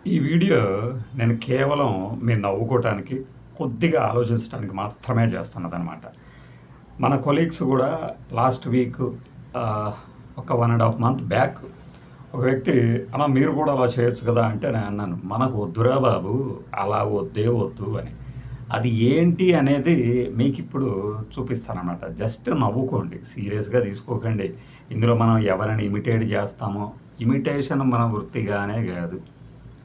ఈ వీడియో నేను కేవలం మీరు నవ్వుకోవటానికి, కొద్దిగా ఆలోచించడానికి మాత్రమే చేస్తున్నదనమాట. మన కొలీగ్స్ కూడా లాస్ట్ వీక్ ఒక 1.5 మంత్ బ్యాక్ ఒక వ్యక్తి అన్న మీరు కూడా అలా చేయొచ్చు కదా అంటే నేను అన్నాను, మనకు వద్దురా బాబు, అలా వద్దే వద్దు అని. అది ఏంటి అనేది మీకు ఇప్పుడు చూపిస్తానమాట. జస్ట్ నవ్వుకోండి, సీరియస్గా తీసుకోకండి. ఇందులో మనం ఎవరిని ఇమిటేట్ చేస్తామో, ఇమిటేషన్ మన వృత్తిగానే కాదు,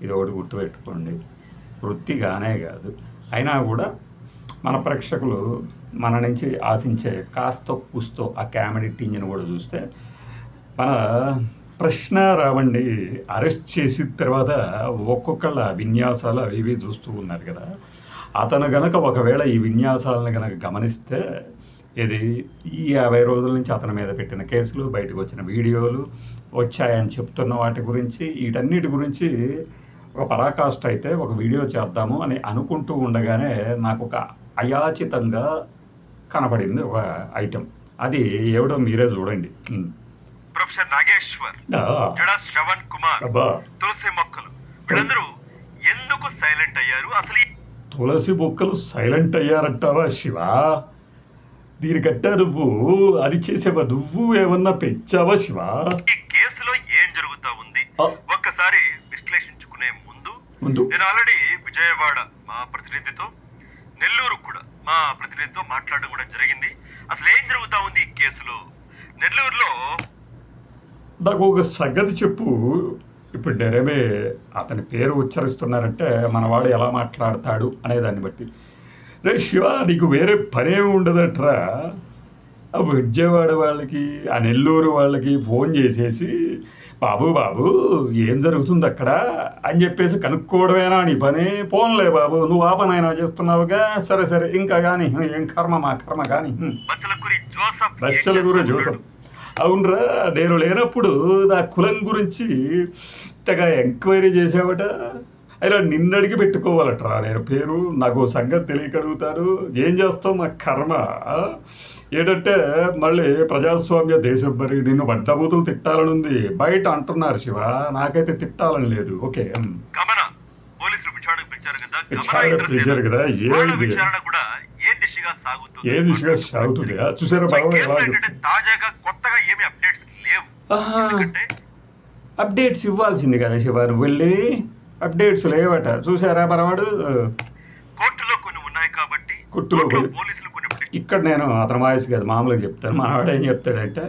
ఇది ఒకటి గుర్తుపెట్టుకోండి, వృత్తిగానే కాదు. అయినా కూడా మన ప్రేక్షకులు మన నుంచి ఆశించే కాస్త కూస్తో ఆ కామెడీ టింజ్ని కూడా చూస్తే, మన ప్రశ్న రావండి అరెస్ట్ చేసిన తర్వాత ఒక్కొక్కళ్ళ విన్యాసాలు అవి ఇవి చూస్తూ ఉన్నారు కదా. అతను గనక ఒకవేళ ఈ విన్యాసాలను కనుక గమనిస్తే, ఇది ఈ 50 రోజుల నుంచి అతని మీద పెట్టిన కేసులు, బయటకు వచ్చిన వీడియోలు వచ్చాయని చెప్తున్న వాటి గురించి, వీటన్నిటి గురించి ఒక పరాకాష్ట అయితే ఒక వీడియో చేద్దాము అని అనుకుంటూ ఉండగానే నాకు ఒక అయాచితంగా కనపడింది ఒక ఐటెం. అది ఏమిటో మీరే చూడండి. ప్రొఫెసర్ నాగేశ్వర్, జడా శ్రవణ్ కుమార్, తులసి మొక్కలు, వీళ్ళందరూ ఎందుకు సైలెంట్ అయ్యారు? అసలు తులసి మొక్కలు సైలెంట్ అయ్యారంటావా శివ? దీనికంటే నువ్వు అది చేసేవా? నువ్వు ఏమన్నా పెంచావా శివ? ఈ కేసులో ఏం జరుగుతా ఉంది ఒక్కసారి విశ్లేషించుకునే ముందు నేను ఆల్రెడీ విజయవాడ మా ప్రతినిధితో, నెల్లూరు కూడా మా ప్రతినిధితో మాట్లాడడం కూడా జరిగింది. అసలు ఏం జరుగుతా ఉంది ఈ కేసులో? నెల్లూరులో నాకు ఒక సంగతి చెప్పు. ఇప్పుడు డెరేమే అతని పేరు ఉచ్చరిస్తున్నారంటే మనవాడు ఎలా మాట్లాడతాడు అనేదాన్ని బట్టి, రే శివ నీకు వేరే పనేమి ఉండదట్రా, ఆ విజయవాడ వాళ్ళకి, ఆ నెల్లూరు వాళ్ళకి ఫోన్ చేసేసి బాబు బాబు ఏం జరుగుతుంది అక్కడ అని చెప్పేసి కనుక్కోవడమేనా నీ పని? పోన్లే బాబు, నువ్వు ఆ పనైనా చేస్తున్నావుగా, సరే సరే ఇంకా కానీ ఏం కర్మ మా కర్మ కానీ. బచ్చలగురి జోసఫ్, అవునరా, నేను లేనప్పుడు నా కులం గురించి తెగ ఎంక్వైరీ చేసావట. అయినా నిన్నడికి పెట్టుకోవాలట్రా నేను పేరు. నాకు సంగతి తెలియక అడుగుతారు, ఏం చేస్తావు మా కర్మ. ఏంటంటే మళ్ళీ ప్రజాస్వామ్య దేశం, మరి నిన్ను బడ్డబూతులు తిట్టాలని ఉంది, బయట అంటున్నారు శివ, నాకైతే తిట్టాలని లేదు. ఓకే, పిలిచారు కదా, ఏ దిశగా సాగుతుంది చూసారా బాబు? అప్డేట్స్ ఇవ్వాల్సింది కదా శివ, వెళ్ళి అప్డేట్స్ లేవట చూసారా మనవాడు. కోర్టులో ఇక్కడ నేను అతని వాయిస్ కాదు మామూలుగా చెప్తాను. మనవాడు ఏం చెప్తాడంటే,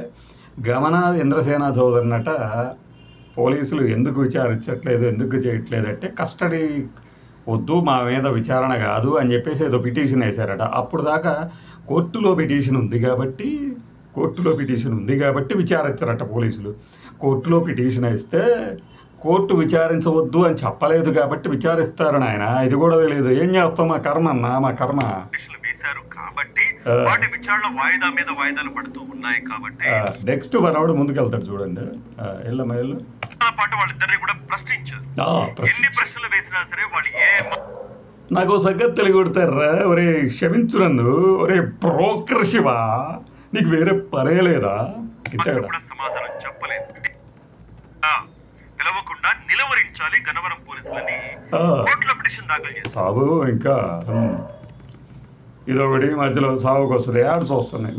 గమన ఇంద్రసేన చౌదరినట పోలీసులు ఎందుకు విచారించట్లేదు, ఎందుకు చేయట్లేదంటే, కస్టడీ వద్దు, మా మీద విచారణ కాదు అని చెప్పేసి ఏదో పిటిషన్ వేశారట. అప్పుడు దాకా కోర్టులో పిటిషన్ ఉంది కాబట్టి విచారించారట పోలీసులు. కోర్టులో పిటిషన్ వేస్తే కోర్టు విచారించవద్దు అని చెప్పలేదు కాబట్టి విచారిస్తారు ఆయన. ఇది కూడా తెలియదు, ఏం చేస్తాం మా కర్మ అన్న, మా కర్మ. నెక్స్ట్ మనవాడు ముందుకెళ్తాడు చూడండి. ఎల్లమ్మ ఎల్లు నాకు సంగతి తెలియకొడతారా? ఒరే క్షమించు నన్ను, ఒరే బ్రోకర్ శివ, నీకు వేరే పనే లేదా? సమాధానం చెప్పలేదు, పిలవకుండా నిలవరించాలి గన్నవరం పోలీసులని కోర్టులో పిటిషన్ దాఖలు చేశారు. సాబు ఇంకా ఇదొకటి మధ్యలో సాగుకు వస్తుంది, యాడ్స్ వస్తున్నాయి.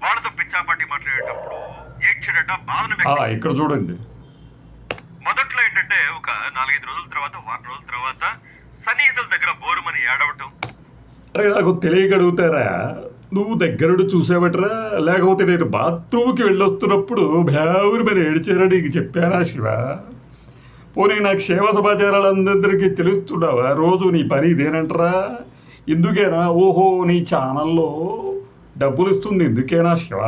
వాళ్ళతో పిచ్చాపాటి మాట్లాడేటప్పుడు ఏడ్చాడట, బాధను ఇక్కడ చూడండి. మొదట్లో ఏంటంటే ఒక 4-5 రోజుల తర్వాత, వారం రోజుల తర్వాత సన్నిహితుల దగ్గర బోరుమని ఏడవటం. అరే నాకు తెలియక అడుగుతారా, నువ్వు దగ్గరుడు చూసావట్రా, లేకపోతే నేను బాత్రూమ్కి వెళ్ళొస్తున్నప్పుడు భయావురి మరి ఏడ్చారా నీకు చెప్పానా శివ? పోనీ నాకు క్షేమ సమాచారాలు అందరికీ తెలుస్తున్నావా? రోజు నీ పని ఇదేనంటరా, ఇందుకేనా? ఓహో నీ ఛానల్లో డబ్బులు ఇస్తుంది ఇందుకేనా శివ?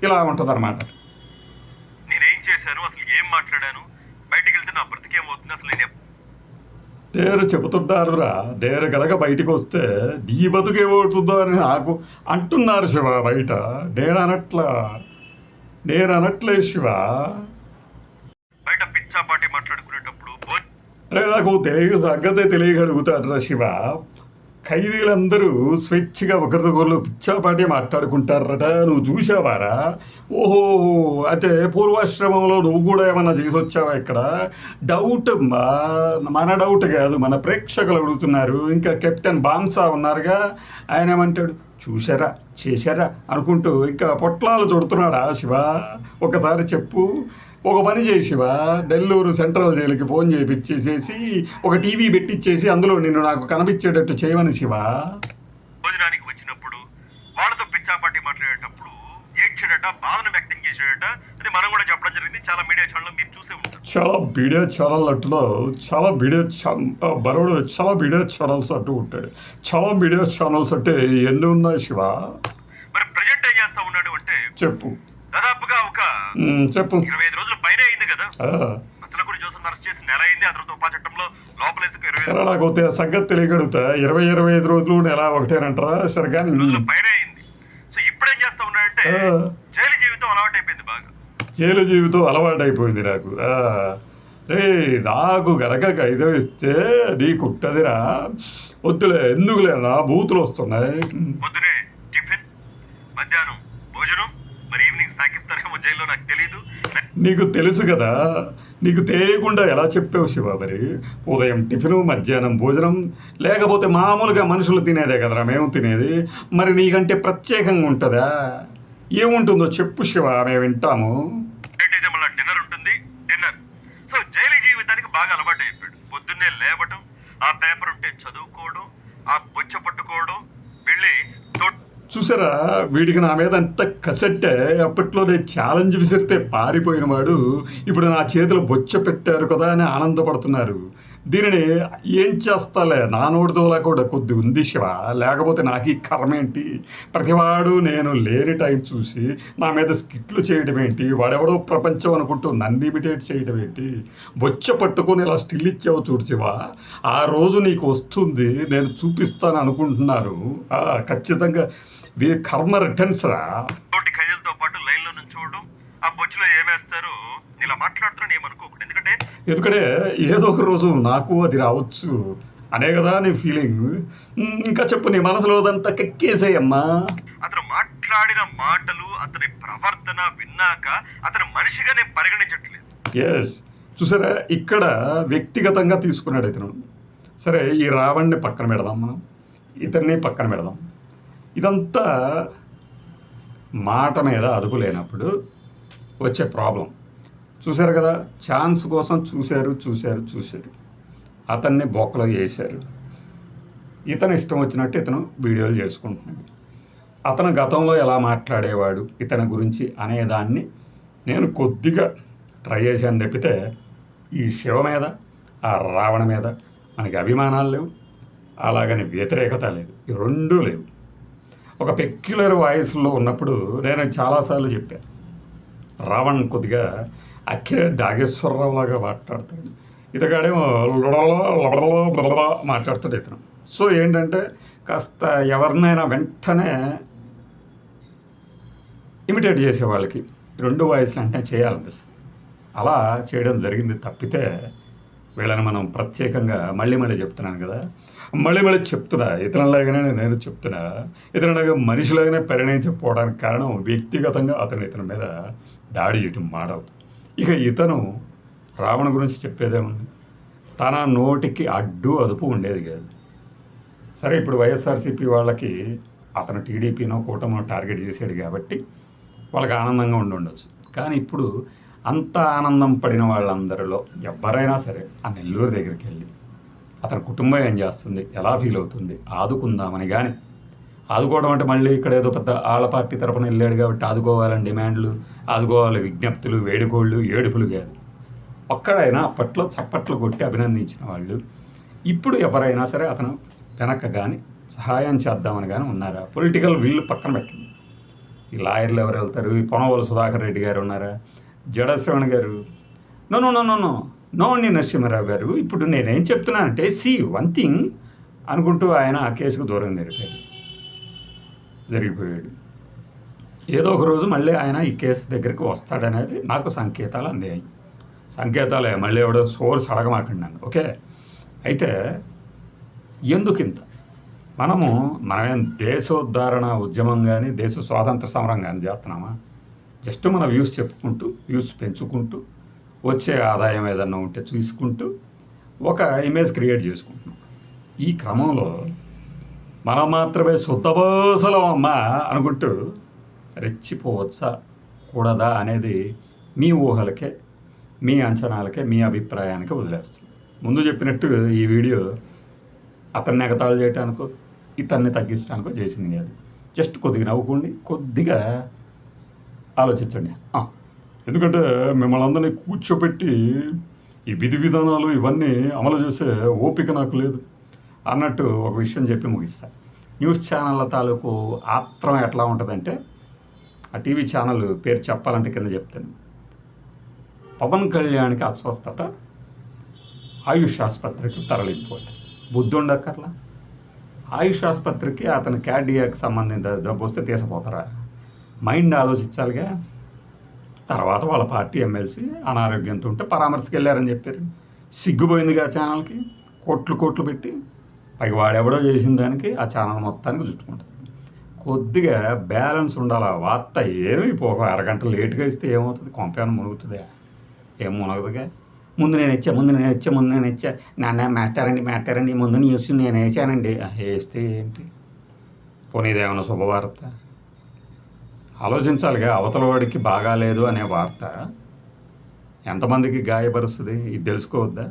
ఇలా ఉంటుంది అన్నమాట. నేనేం చేశాను, అసలు ఏం మాట్లాడాను, బయటికి వెళ్తే నా బ్రతికేమవుతుంది, అసలు నేను డేరు చెబుతుంటారురా, డేరు కనుక బయటికి వస్తే నీ బతుకేమవుతుందో అని నాకు అంటున్నారు శివ బయట. నేను అనట్లే శివ. బయట పిచ్చాపాటి మాట్లాడుకునేటప్పుడు అరే నాకు తెలియక సంగతే తెలియక అడుగుతాడురా శివ. ఖైదీలందరూ స్వేచ్ఛగా ఒకరిదొకరు పిచ్చాపాటి మాట్లాడుకుంటారట. నువ్వు చూసావారా? ఓహో, అయితే పూర్వాశ్రమంలో నువ్వు కూడా ఏమన్నా చేసి వచ్చావా? ఇక్కడ డౌట్ మన డౌట్ కాదు, మన ప్రేక్షకులు అడుగుతున్నారు. ఇంకా కెప్టెన్ బాన్సా ఉన్నారుగా, ఆయన ఏమంటాడు? చూశారా, చేశారా అనుకుంటూ ఇంకా పొట్లాలు చుడుతున్నాడా శివ? ఒకసారి చెప్పు. ఒక పని చేసివా, నెల్లూరు సెంట్రల్ జైలుకి ఫోన్ చేయించేసేసి ఒక టీవీ పెట్టించేసి అందులో నిన్ను నాకు కనిపించేటట్టు చేయమని శివ. భోజనానికి వచ్చినప్పుడు వాళ్ళతో పిచ్చాపాటి మాట్లాడేటప్పుడు ఏడ్చాడట, బాధను వ్యక్తం చేసాడట. అది మనం కూడా చెప్పడం జరిగింది. చాలా మీడియా ఛానల్ మీరు చూసే ఉంటారు. చాలా వీడియో ఛానల్ అట్టులో బరోడు చాలా వీడియో ఛానల్స్ అట్టు ఉంటాడు. చాలా వీడియో ఛానల్స్ అంటే ఎన్ని ఉన్నాయి శివ? మరి ప్రజెంట్ ఏం చేస్తా ఉన్నాడు అంటే చెప్పు. దాదాపుగా ఒక చెప్పు. 25 రోజుల పైన అయింది కదా. మచ్చలకూరి జోసఫ్ అరెస్ట్ చేసి నెల అయింది. ఆ తర్వాత ఉపా చట్టంలో లోపలేసుకు 25 నాకు సంగతి తెలియగలుగుతా. 25 రోజులు నెల ఒకటేనంటారా? సరిగా రోజుల పైన అయింది. సో ఇప్పుడేం చేస్తా ఉన్నాడంటే జైలు జీవితం అలవాటు అయిపోయింది బాగా. జైలు జీవితం అలవాటు అయిపోయింది నాకు. రే, నాకు గనక ఖైదు ఇస్తే నీకుంటదిరా. వద్దులే, ఎందుకులే, నా బూతులు వస్తున్నాయి. పొద్దునే టిఫిన్, మధ్యాహ్నం భోజనం, మరి ఈవినింగ్ తాకిస్తారేమో జైల్లో, నాకు తెలీదు. నీకు తెలుసు కదా, నీకు తెలియకుండా ఎలా చెప్పావు శివ? మరి ఉదయం టిఫిను, మధ్యాహ్నం భోజనం, లేకపోతే మామూలుగా మనుషులు తినేదే కదరా మేము తినేది. మరి నీకంటే ప్రత్యేకంగా ఉంటుందా? ఏముంటుందో చెప్పు శివ, మేము వింటాము. అయితే మళ్ళీ డిన్నర్ ఉంటుంది. డిన్నర్. సో జైలు జీవితానికి బాగా అలవాటు అయిపోయాడు. పొద్దున్నే లేవటం, ఆ పేపర్ ఉంటే చదువుకోవడం, ఆ బొచ్చ పట్టుకోవడం, వెళ్ళి చూసారా, వీడికి నా మీద అంత కసెట్టే. అప్పట్లోనే ఛాలెంజ్ విసిరితే పారిపోయిన వాడు ఇప్పుడు నా చేతిలో బొచ్చ పెట్టారు కదా అని ఆనందపడుతున్నారు. దీనిని ఏం చేస్తాలే, నా నోటితోలా కూడా కొద్ది ఉంది శివ. లేకపోతే నాకు ఈ కర్మేంటి? ప్రతివాడు నేను లేని టైం చూసి నా మీద స్కిట్లు చేయడం ఏంటి? వాడెవడో ప్రపంచం అనుకుంటూ నన్ను ఇమిటేట్ చేయడం ఏంటి? బొచ్చ పట్టుకొని ఇలా స్టిల్ ఇచ్చావు చూడు శివ. ఆ రోజు నీకు వస్తుంది, నేను చూపిస్తాను అనుకుంటున్నారు. ఖచ్చితంగా కర్మ రిటర్న్స్ రా. తోటి ఖైదీలతో పాటు లైన్లో నుంచోవడం, ఆ బొచ్చులో ఏమేస్తారు ఇలా మాట్లాడుతున్నాను ఏమనుకోకూడదు. ఎందుకంటే ఏదో ఒక రోజు నాకు అది రావచ్చు అనే కదా నీ ఫీలింగ్. ఇంకా చెప్పు, నీ మనసులో అదంతా కెక్కేసేయమ్మా. అతను మాట్లాడిన మాటలు, అతని ప్రవర్తన విన్నాక అతను మనిషిగా నేను పరిగణించట్లేదు. ఎస్, చూసారా, ఇక్కడ వ్యక్తిగతంగా తీసుకున్నాడు ఇతను. సరే, ఈ రావణ్ణి పక్కన పెడదాం, మనం ఇతన్ని పక్కన పెడదాం. ఇదంతా మాట మీద అదుపు లేనప్పుడు వచ్చే ప్రాబ్లం. చూశారు కదా, ఛాన్స్ కోసం చూశారు, అతన్ని బొక్కలో వేశారు. ఇతను ఇష్టం వచ్చినట్టు ఇతను వీడియోలు చేసుకుంటున్నాడు. అతను గతంలో ఎలా మాట్లాడేవాడు ఇతని గురించి అనేదాన్ని నేను కొద్దిగా ట్రై చేశాను తప్పితే ఈ శివ మీద, ఆ రావణ మీద మనకి అభిమానాలు లేవు, అలాగని వ్యతిరేకత లేదు, ఈ రెండూ లేవు. ఒక పెక్యులర్ వాయిస్లో ఉన్నప్పుడు నేను చాలాసార్లు చెప్పాను, రావణ్ కొద్దిగా అక్కిరే నాగేశ్వరరావు లాగా మాట్లాడతాడు, ఇతగాడేమో మాట్లాడుతాడు ఇతను. సో ఏంటంటే కాస్త ఎవరినైనా వెంటనే ఇమిటేట్ చేసే వాళ్ళకి రెండు వాయిస్లు అంటే చేయాలనిపిస్తుంది. అలా చేయడం జరిగింది తప్పితే వీళ్ళని మనం ప్రత్యేకంగా మళ్ళీ చెప్తున్నాను కదా, మళ్ళీ చెప్తున్నా, ఇతరులాగానే నేను చెప్తున్నా, ఇతరులాగా మనిషిలాగానే పరిణయించకపోవడానికి కారణం వ్యక్తిగతంగా ఇతని మీద దాడి చేయటం మాడవు. ఇక ఇతను రావణ గురించి చెప్పేదేముంది, తన నోటికి అడ్డు అదుపు ఉండేది కాదు. సరే, ఇప్పుడు వైఎస్ఆర్సీపీ వాళ్ళకి అతను టీడీపీనో కూటమో టార్గెట్ చేశాడు కాబట్టి వాళ్ళకి ఆనందంగా ఉండొచ్చు. కానీ ఇప్పుడు అంత ఆనందం పడిన వాళ్ళందరిలో ఎవరైనా సరే ఆ నెల్లూరు దగ్గరికి వెళ్ళి అతని కుటుంబం ఏం చేస్తుంది, ఎలా ఫీల్ అవుతుంది, ఆదుకుందామని. కానీ ఆదుకోవడం అంటే మళ్ళీ ఇక్కడ ఏదో పెద్ద ఆళ్ళ పార్టీ తరపున వెళ్ళాడు కాబట్టి ఆదుకోవాలని డిమాండ్లు, ఆదుకోవాలి విజ్ఞప్తులు, వేడుకోళ్ళు, ఏడుపులు కాదు. ఒక్కడైనా అప్పట్లో చప్పట్లు కొట్టి అభినందించిన వాళ్ళు ఇప్పుడు ఎవరైనా సరే అతను వెనక్కి కానీ సహాయం చేద్దామని కానీ ఉన్నారా? పొలిటికల్ విల్ పక్కన పెట్టండి. ఈ లాయర్లు ఎవరు వెళ్తారు? ఈ పొనవోలు సుధాకర్ రెడ్డి గారు ఉన్నారా, జడశ్రవణ్ గారు, నోని నరసింహారావు గారు. ఇప్పుడు నేనేం చెప్తున్నానంటే వన్ థింగ్ అనుకుంటూ ఆయన ఆ కేసుకు దూరం జరిగిపోయాడు. ఏదో ఒక రోజు మళ్ళీ ఆయన ఈ కేసు దగ్గరికి వస్తాడనేది నాకు సంకేతాలు అందాయి. సంకేతాలే, మళ్ళీ ఎవడో సోర్స్ అడగమాకండి నన్ను, ఓకే? అయితే ఎందుకు ఇంత మనమేం దేశోద్ధరణ ఉద్యమం కానీ దేశ స్వాతంత్ర సమరం కానీ చేస్తున్నామా? జస్ట్ మన వ్యూస్ చెప్పుకుంటూ వ్యూస్ పెంచుకుంటూ వచ్చే ఆదాయం ఏదన్నా ఉంటే చూసుకుంటూ ఒక ఇమేజ్ క్రియేట్ చేసుకుంటున్నాం. ఈ క్రమంలో మనం మాత్రమే శుద్ధబోసలం అమ్మా అనుకుంటూ రెచ్చిపోవచ్చా కూడదా అనేది మీ ఊహలకే, మీ అంచనాలకే, మీ అభిప్రాయానికి వదిలేస్తుంది. ముందు చెప్పినట్టు ఈ వీడియో అతన్ని ఎగతాళి చేయడానికో ఇతన్ని తగ్గించడానికో చేసింది కాదు. జస్ట్ కొద్దిగా నవ్వుకోండి, కొద్దిగా ఆలోచించండి. ఎందుకంటే మిమ్మల్ని అందరినీ కూర్చోపెట్టి ఈ విధి విధానాలు ఇవన్నీ అమలు చేసే ఓపిక నాకు లేదు అన్నట్టు ఒక విషయం చెప్పి ముగిస్తా. న్యూస్ ఛానళ్ళ తాలూకు ఆత్రం ఎట్లా ఉంటుందంటే, ఆ టీవీ ఛానల్ పేరు చెప్పాలంటే కింద చెప్తాను. పవన్ కళ్యాణ్కి అస్వస్థత, ఆయుష్ ఆసుపత్రికి తరలిపోయి బుద్ధి ఉండక్కర్లా. ఆయుష్ ఆసుపత్రికి అతని కార్డియాకి సంబంధించిన జబ్బు వస్తే తీసిపోతారా? మైండ్ ఆలోచించాలిగా. తర్వాత వాళ్ళ పార్టీ ఎమ్మెల్సీ అనారోగ్యంతో ఉంటే పరామర్శకి వెళ్ళారని చెప్పారు. సిగ్గుపోయిందిగా ఛానల్కి, కోట్లు పెట్టి పైకి వాడెవడో చేసిన దానికి ఆ ఛానల్ మొత్తానికి చుట్టుకుంటుంది. కొద్దిగా బ్యాలెన్స్ ఉండాలి. ఆ వార్త ఏమి ఒక అరగంట లేటుగా ఇస్తే ఏమవుతుంది? కొంపేమన్నా మునుగుతుందా? ఏం మునగదుగా. ముందు నేను ఇచ్చా నాన్న మాట్లాడండి ముందు న్యూస్ నేను వేసానండి. వేస్తే ఏంటి? పోనీ ఇదేమన్నా శుభవార్త? ఆలోచించాలిగా. అవతల వాడికి బాగాలేదు అనే వార్త ఎంతమందికి గాయపరుస్తుంది? ఇది తెలుసుకోవద్దా?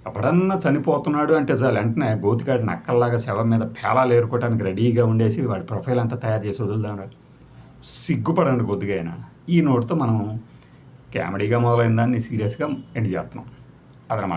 ఎప్పుడన్నా చనిపోతున్నాడు అంటే చాలు వెంటనే గోతికాడి నక్కల్లాగా శవం మీద పేలాలు ఏరుకోవడానికి రెడీగా ఉండేసి వాడి ప్రొఫైల్ అంతా తయారు చేసి వదులుదాం. సిగ్గుపడండి కొద్దిగా అయినా. ఈ నోటితో మనం కామెడీగా మొదలైన దాన్ని సీరియస్గా ఎండ్ చేస్తున్నాం. అదనమాట.